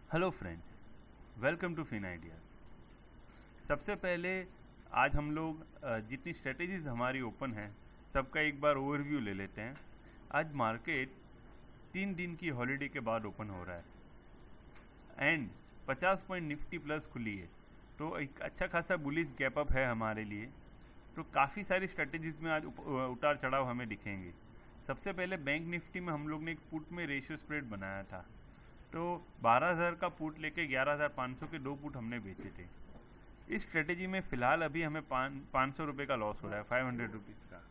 Hello friends, welcome to fin ideas. सबसे पहले आज हम लोग जितनी स्ट्रेटेजीज हमारी ओपन है सबका एक बार ओवरव्यू ले लेते हैं। आज मार्केट 3 दिन की हॉलीडे के बाद ओपन हो रहा है एंड 50 पॉइंट निफ्टी प्लस खुली है, तो एक अच्छा खासा बुलिश गैप अप है हमारे लिए। तो काफ़ी सारी स्ट्रेटेजीज में आज उतार चढ़ाव हमें दिखेंगे। सबसे पहले बैंक निफ्टी में हम लोग ने एक पुट में रेशियो स्प्रेड बनाया था, तो 12,000 का पुट लेके 11,500 के 2 पुट हमने बेचे थे। इस स्ट्रेटेजी में फ़िलहाल अभी हमें 500 रुपये का लॉस हो रहा है, 500 रुपीज़ का।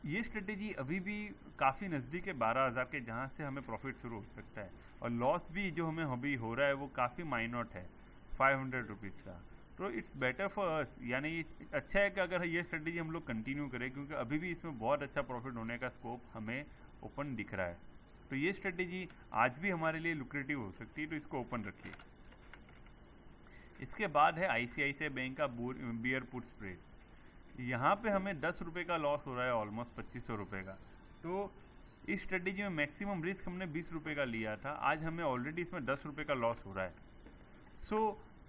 ये स्ट्रेटेजी अभी भी काफ़ी नज़दीक है 12,000 के, जहाँ से हमें प्रॉफिट शुरू हो सकता है, और लॉस भी जो हमें अभी हो रहा है वो काफ़ी माइनॉट है, 500 रुपीज़ का। तो इट्स बेटर फॉर अस, यानी ये अच्छा है कि अगर ये स्ट्रेटेजी हम लोग कंटिन्यू करें, क्योंकि अभी भी इसमें बहुत अच्छा प्रॉफिट होने का स्कोप हमें ओपन दिख रहा है। तो ये स्ट्रेटेजी आज भी हमारे लिए लुक्रेटिव हो सकती है, तो इसको ओपन रखिए। इसके बाद है आईसीआईसीआई बैंक का बियर पुट स्प्रेड। यहाँ पे हमें 10 रुपये का लॉस हो रहा है, ऑलमोस्ट 2500 रुपये का। तो इस स्ट्रेटेजी में मैक्सिमम रिस्क हमने 20 रुपये का लिया था, आज हमें ऑलरेडी इसमें 10 रुपये का लॉस हो रहा है।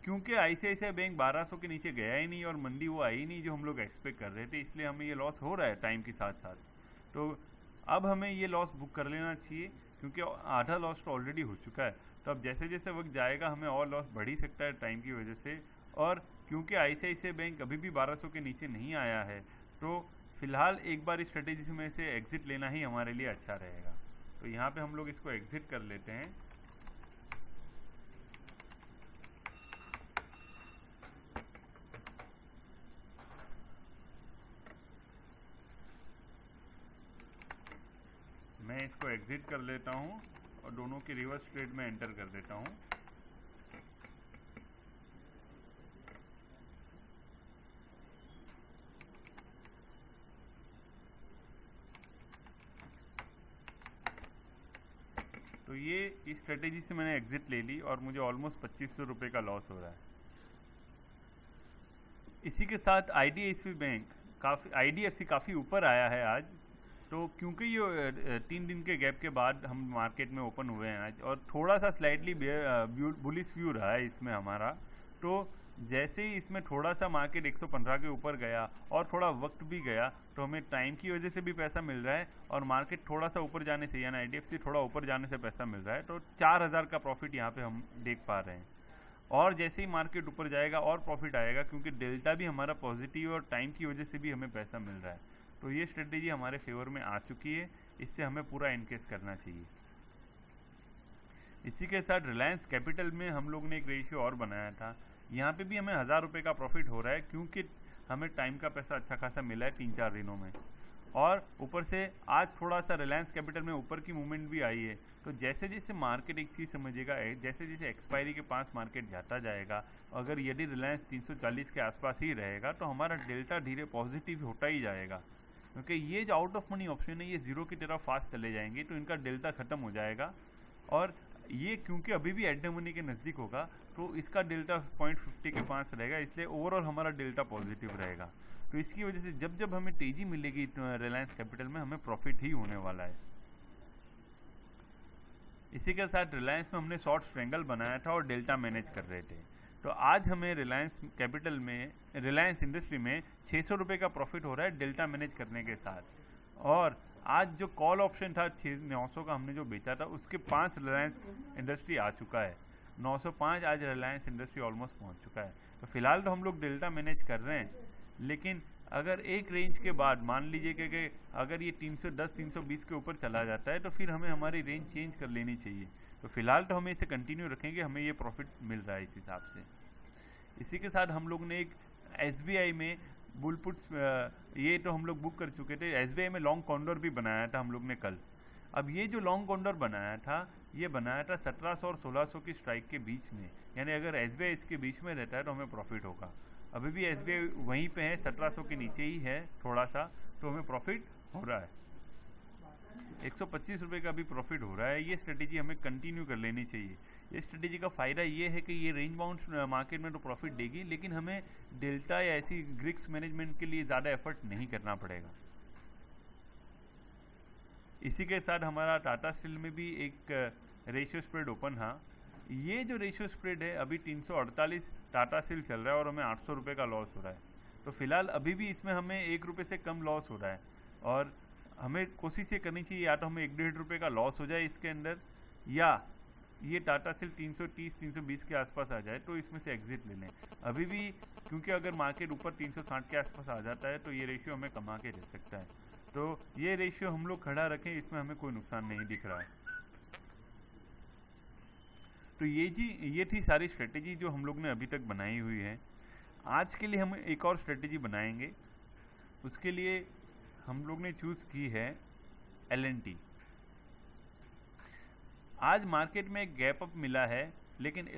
क्योंकि आईसीआईसीआई बैंक 1200 के नीचे गया ही नहीं और मंदी वो आई ही नहीं जो हम लोग एक्सपेक्ट कर रहे थे, इसलिए हमें ये लॉस हो रहा है टाइम के साथ साथ। तो अब हमें ये लॉस बुक कर लेना चाहिए, क्योंकि आधा लॉस तो ऑलरेडी हो चुका है। तो अब जैसे जैसे वक्त जाएगा हमें और लॉस बढ़ ही सकता है टाइम की वजह से, और क्योंकि आईसीआईसीआई बैंक अभी भी 1200 के नीचे नहीं आया है, तो फिलहाल एक बार इस स्ट्रेटेजी में से एग्जिट लेना ही हमारे लिए अच्छा रहेगा। तो यहाँ पे हम लोग इसको एग्जिट कर लेते हैं। मैं इसको एग्जिट कर लेता हूँ और दोनों की रिवर्स ट्रेड में एंटर कर देता हूँ। तो ये इस स्ट्रेटेजी से मैंने एग्जिट ले ली और मुझे ऑलमोस्ट 2500 रुपये का लॉस हो रहा है। इसी के साथ आईडीएफसी काफ़ी ऊपर आया है आज। तो क्योंकि ये 3 दिन के गैप के बाद हम मार्केट में ओपन हुए हैं आज, और थोड़ा सा स्लाइटली बुलिश व्यू रहा है इसमें हमारा, तो जैसे ही इसमें थोड़ा सा मार्केट 115 के ऊपर गया और थोड़ा वक्त भी गया, तो हमें टाइम की वजह से भी पैसा मिल रहा है, और मार्केट थोड़ा सा ऊपर जाने से, यानी आईडीएफसी थोड़ा ऊपर जाने से पैसा मिल रहा है। तो 4,000 का प्रॉफिट यहाँ पे हम देख पा रहे हैं, और जैसे ही मार्केट ऊपर जाएगा और प्रॉफिट आएगा, क्योंकि डेल्टा भी हमारा पॉजिटिव है और टाइम की वजह से भी हमें पैसा मिल रहा है। तो ये स्ट्रेटेजी हमारे फेवर में आ चुकी है, इससे हमें पूरा इनकेस करना चाहिए। इसी के साथ रिलायंस कैपिटल में हम लोग ने एक रेशियो और बनाया था, यहाँ पे भी हमें 1,000 रुपये का प्रॉफिट हो रहा है, क्योंकि हमें टाइम का पैसा अच्छा खासा मिला है 3-4 दिनों में, और ऊपर से आज थोड़ा सा रिलायंस कैपिटल में ऊपर की मूवमेंट भी आई है। तो जैसे जैसे मार्केट, एक चीज़ समझिएगा, जैसे जैसे एक्सपायरी के पास मार्केट जाता जाएगा, अगर यदि रिलायंस 340 के आसपास ही रहेगा, तो हमारा डेल्टा धीरे पॉजिटिव होता ही जाएगा, क्योंकि ये जो आउट ऑफ मनी ऑप्शन है ये ज़ीरो की तरफ फास्ट चले जाएंगे, तो इनका डेल्टा ख़त्म हो जाएगा। और ये क्योंकि अभी भी एट द मनी के नज़दीक होगा, तो इसका डेल्टा 0.50 के पास रहेगा, इसलिए ओवरऑल हमारा डेल्टा पॉजिटिव रहेगा। तो इसकी वजह से जब जब हमें तेज़ी मिलेगी रिलायंस कैपिटल में, हमें प्रॉफिट ही होने वाला है। इसी के साथ रिलायंस में हमने शॉर्ट स्ट्रेंगल बनाया था और डेल्टा मैनेज कर रहे थे। तो आज हमें रिलायंस कैपिटल में, रिलायंस इंडस्ट्री में 600 रुपये का प्रॉफिट हो रहा है डेल्टा मैनेज करने के साथ। और आज जो कॉल ऑप्शन था 900 का हमने जो बेचा था, उसके 5 रिलायंस इंडस्ट्री आ चुका है, 905 आज रिलायंस इंडस्ट्री ऑलमोस्ट पहुंच चुका है। तो फिलहाल तो हम लोग डेल्टा मैनेज कर रहे हैं, लेकिन अगर एक रेंज के बाद मान लीजिए कि अगर ये 310-320 के ऊपर चला जाता है, तो फिर हमें हमारी रेंज चेंज कर लेनी चाहिए। तो फिलहाल तो हमें इसे कंटिन्यू रखेंगे, हमें ये प्रॉफिट मिल रहा है इस हिसाब से। इसी के साथ हम लोग ने एक एसबीआई में बुल पुट्स, ये तो हम लोग बुक कर चुके थे। एसबीआई में लॉन्ग कॉन्डोर भी बनाया था हम लोग ने कल। अब ये जो लॉन्ग कॉन्डोर बनाया था, ये बनाया था 1700 और 1600 की स्ट्राइक के बीच में, यानी अगर एसबीआई इसके बीच में रहता है तो हमें प्रॉफिट होगा। अभी भी एसबीआई वहीं पे है, 1700 के नीचे ही है थोड़ा सा, तो हमें प्रॉफिट हो रहा है। 125 रुपये का भी प्रॉफिट हो रहा है। ये स्ट्रेटेजी हमें कंटिन्यू कर लेनी चाहिए। ये स्ट्रेटेजी का फ़ायदा ये है कि ये रेंज बाउंड मार्केट में तो प्रॉफिट देगी, लेकिन हमें डेल्टा या ऐसी ग्रिक्स मैनेजमेंट के लिए ज़्यादा एफर्ट नहीं करना पड़ेगा। इसी के साथ हमारा टाटा स्टील में भी एक रेशियो स्प्रेड ओपन, हाँ ये जो रेशियो स्प्रेड है अभी 348 टाटा स्टील चल रहा है और हमें 800 रुपये का लॉस हो रहा है। तो फिलहाल अभी भी इसमें हमें 1 रुपये से कम लॉस हो रहा है और हमें कोशिश ये करनी चाहिए या तो हमें 1-1.5 रुपये का लॉस हो जाए इसके अंदर, या ये टाटा स्टील 330-320 के आसपास आ जाए तो इसमें से एग्जिट ले लें अभी भी, क्योंकि अगर मार्केट ऊपर 360 के आसपास आ जाता है तो ये रेशियो हमें कमा के रह सकता है। तो ये रेशियो हम लोग खड़ा रखें, इसमें हमें कोई नुकसान नहीं दिख रहा है। तो ये थी सारी स्ट्रेटेजी जो हम लोग ने अभी तक बनाई हुई है। आज के लिए हम एक और स्ट्रेटेजी बनाएंगे, उसके लिए हम लोग ने चूज़ की है LNT। आज मार्केट में एक गैप अप मिला है, लेकिन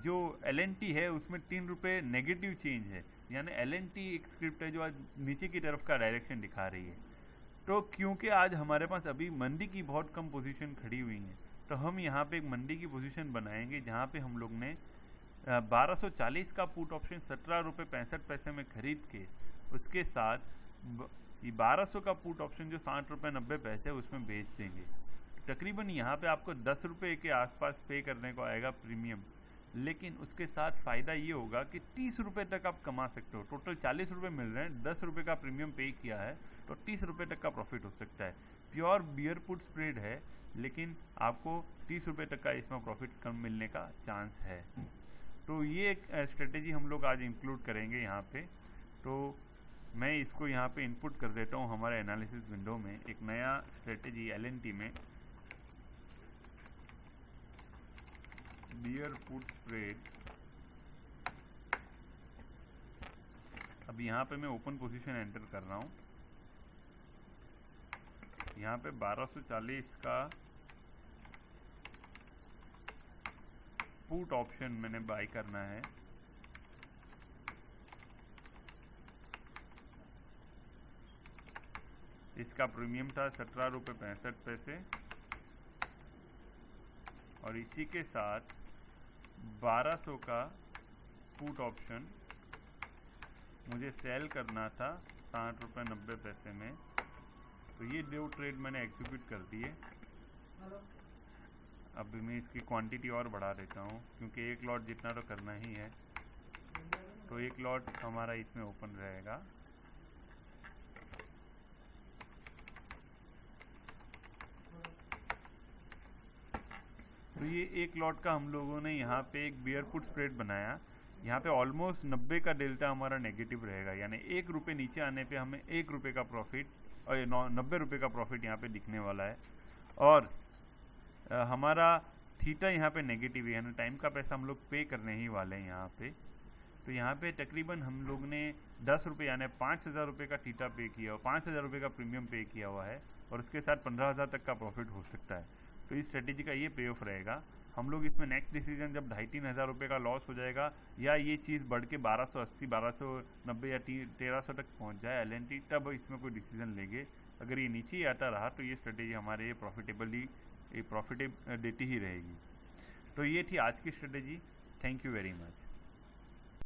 जो LNT है उसमें 3 रुपये नेगेटिव चेंज है, यानी LNT एक स्क्रिप्ट है जो आज नीचे की तरफ का डायरेक्शन दिखा रही है। तो क्योंकि आज हमारे पास अभी मंदी की बहुत कम पोजीशन खड़ी हुई है, तो हम यहाँ पे एक मंदी की पोजीशन बनाएंगे जहाँ पे हम लोग ने 1240 का पुट ऑप्शन 17 रुपये 65 पैसे में खरीद के उसके साथ 1200 का पुट ऑप्शन जो 60 रुपये 90 पैसे उसमें बेच देंगे। तकरीबन यहाँ पे आपको 10 रुपये के आसपास पे करने को आएगा प्रीमियम, लेकिन उसके साथ फ़ायदा ये होगा कि 30 रुपये तक आप कमा सकते हो। टोटल 40 रुपये मिल रहे हैं, 10 रुपये का प्रीमियम पे किया है तो 30 रुपये तक का प्रॉफिट हो सकता है। प्योर बियर पुट स्प्रेड है, लेकिन आपको 30 रुपये तक का इसमें प्रॉफिट कम मिलने का चांस है। तो ये एक स्ट्रेटेजी हम लोग आज इंक्लूड करेंगे यहाँ पे। तो मैं इसको यहाँ पे इनपुट कर देता हूँ हमारे एनालिसिस विंडो में, एक नया स्ट्रेटेजी LNT में बियर पुट स्प्रेड। अब यहाँ पे मैं ओपन पोजीशन एंटर कर रहा हूँ। यहाँ पे 1240 का पुट ऑप्शन मैंने बाय करना है। इसका प्रीमियम था 17 रुपये 65 पैसे और इसी के साथ 1200 का पुट ऑप्शन मुझे सेल करना था 60 रुपये 90 पैसे में। तो ये 2 ट्रेड मैंने एग्जीक्यूट कर दिए। अब मैं इसकी क्वांटिटी और बढ़ा देता हूँ, क्योंकि एक लॉट जितना तो करना ही है। तो एक लॉट हमारा इसमें ओपन रहेगा। तो ये एक लॉट का हम लोगों ने यहाँ पे एक बियर पुट स्प्रेड बनाया। यहाँ पे ऑलमोस्ट 90 का डेल्टा हमारा नेगेटिव रहेगा, यानी 1 रुपये नीचे आने पे हमें 1 रुपये का प्रॉफिट और 90 रुपये का प्रॉफिट यहाँ पे दिखने वाला है। और हमारा थीटा यहाँ पे नेगेटिव है, यानी टाइम का पैसा हम लोग पे करने ही वाले हैं यहाँ पे। तो यहाँ पे तकरीबन हम लोग ने 10 रुपये यानी 5,000 रुपये का थीटा पे किया हुआ, 5,000 रुपये का प्रीमियम पे किया हुआ है और उसके साथ 15,000 तक का प्रॉफिट हो सकता है। तो इस स्ट्रेटेजी का ये पे ऑफ रहेगा। हम लोग इसमें नेक्स्ट डिसीजन जब 2,500-3 हज़ार रुपये का लॉस हो जाएगा या ये चीज़ बढ़ के 1280, 1290 या 1300 तक पहुंच जाए LNT, तब इसमें कोई डिसीजन लेंगे। अगर ये नीचे ही आता रहा तो ये स्ट्रेटेजी हमारे ये प्रॉफिट देती ही रहेगी। तो ये थी आज की strategy. Thank you very much.